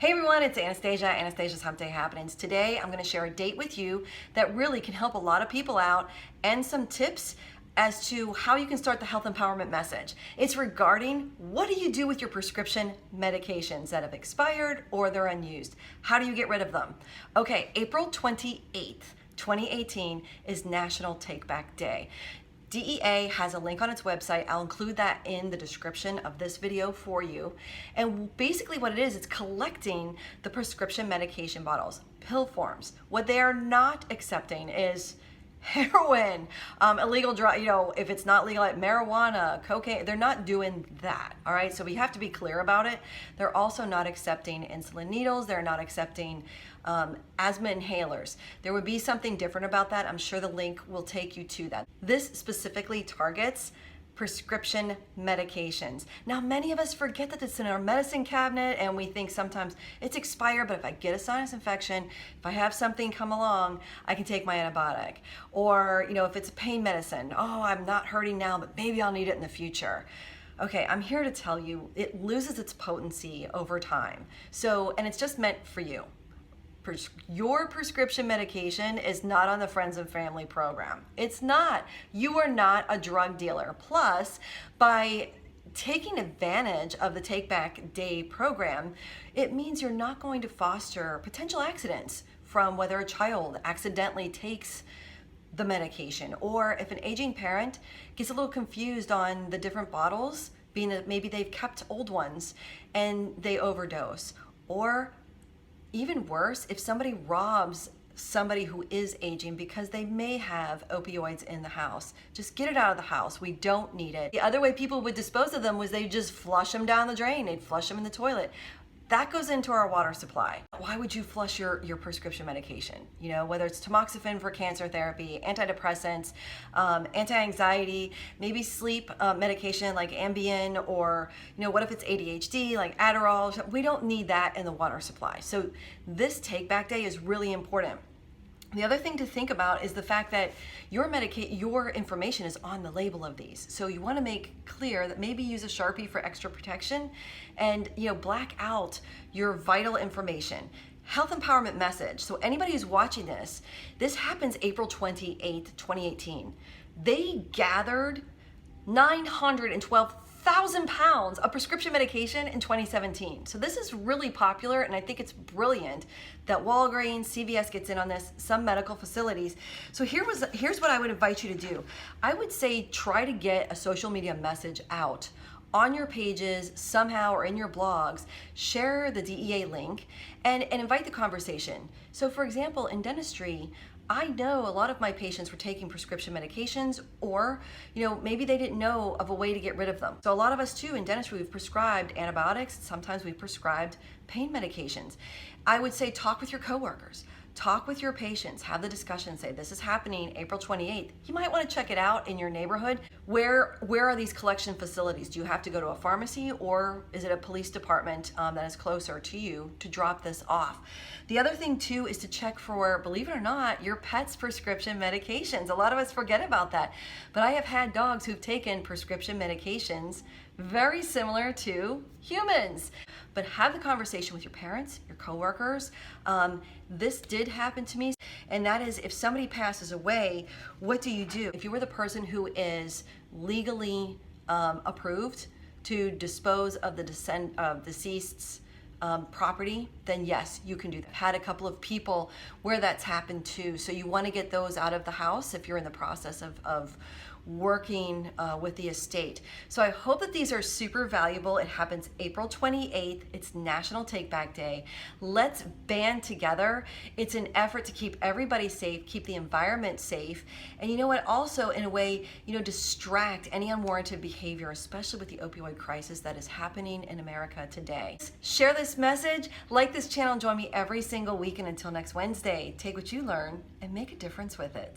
Hey everyone, it's Anastasia, Anastasia's Hump Day Happenings. Today I'm going to share a date with you that really can help a lot of people out and some tips as to how you can start the health empowerment message. It's regarding what do you do with your prescription medications that have expired or they're unused? How do you get rid of them? Okay, April 28th, 2018 is National Take Back Day. DEA has a link on its website. I'll include that in the description of this video for you. And basically what it is, it's collecting the prescription medication bottles, pill forms. What they are not accepting is heroin, illegal drug, if it's not legal, like marijuana, cocaine, they're not doing that, all right? So we have to be clear about it. They're also not accepting insulin needles. They're not accepting asthma inhalers. There would be something different about that. I'm sure the link will take you to that. This specifically targets prescription medications. Now, many of us forget that it's in our medicine cabinet and we think sometimes it's expired, but if I get a sinus infection, if I have something come along, I can take my antibiotic. Or, if it's a pain medicine, oh, I'm not hurting now, but maybe I'll need it in the future. Okay, I'm here to tell you it loses its potency over time. So, and it's just meant for you. Your prescription medication is not on the Friends and Family program. It's not. You are not a drug dealer. Plus, by taking advantage of the Take Back Day program, it means you're not going to foster potential accidents from whether a child accidentally takes the medication, or if an aging parent gets a little confused on the different bottles, being that maybe they've kept old ones and they overdose, or even worse, if somebody robs somebody who is aging because they may have opioids in the house. Just get it out of the house. We don't need it. The other way people would dispose of them was they just flush them down the drain. They'd flush them in the toilet. That goes into our water supply. Why would you flush your prescription medication? Whether it's tamoxifen for cancer therapy, antidepressants, anti-anxiety, maybe sleep medication like Ambien, or what if it's ADHD like Adderall? We don't need that in the water supply. So this Take Back Day is really important. The other thing to think about is the fact that your information is on the label of these. So you want to make clear that maybe use a Sharpie for extra protection and black out your vital information. Health empowerment message. So anybody who's watching this happens April 28th, 2018. They gathered 912,000 pounds of prescription medication in 2017. So this is really popular, and I think it's brilliant that Walgreens, CVS gets in on this, some medical facilities. So here's what I would invite you to do. I would say try to get a social media message out on your pages somehow, or in your blogs. Share the DEA link and invite the conversation. So for example, in dentistry, I know a lot of my patients were taking prescription medications, or maybe they didn't know of a way to get rid of them. So a lot of us too in dentistry, we've prescribed antibiotics. Sometimes we've prescribed pain medications. I would say talk with your coworkers. Talk with your patients, have the discussion, say this is happening April 28th. You might want to check it out in your neighborhood. Where are these collection facilities? Do you have to go to a pharmacy, or is it a police department that is closer to you to drop this off? The other thing too is to check for, believe it or not, your pet's prescription medications. A lot of us forget about that, but I have had dogs who've taken prescription medications very similar to humans. But have the conversation with your parents, your coworkers. This did happen to me, and that is if somebody passes away, what do you do? If you were the person who is legally approved to dispose of the deceased's property, then yes, you can do that. Had a couple of people where that's happened too. So you want to get those out of the house if you're in the process of working with the estate. So I hope that these are super valuable. It happens April 28th. It's National Take Back Day. Let's band together. It's an effort to keep everybody safe, keep the environment safe, and you know what, also in a way, distract any unwarranted behavior, especially with the opioid crisis that is happening in America today. Share this message, like this channel, and join me every single week, and until next Wednesday, take what you learn and make a difference with it.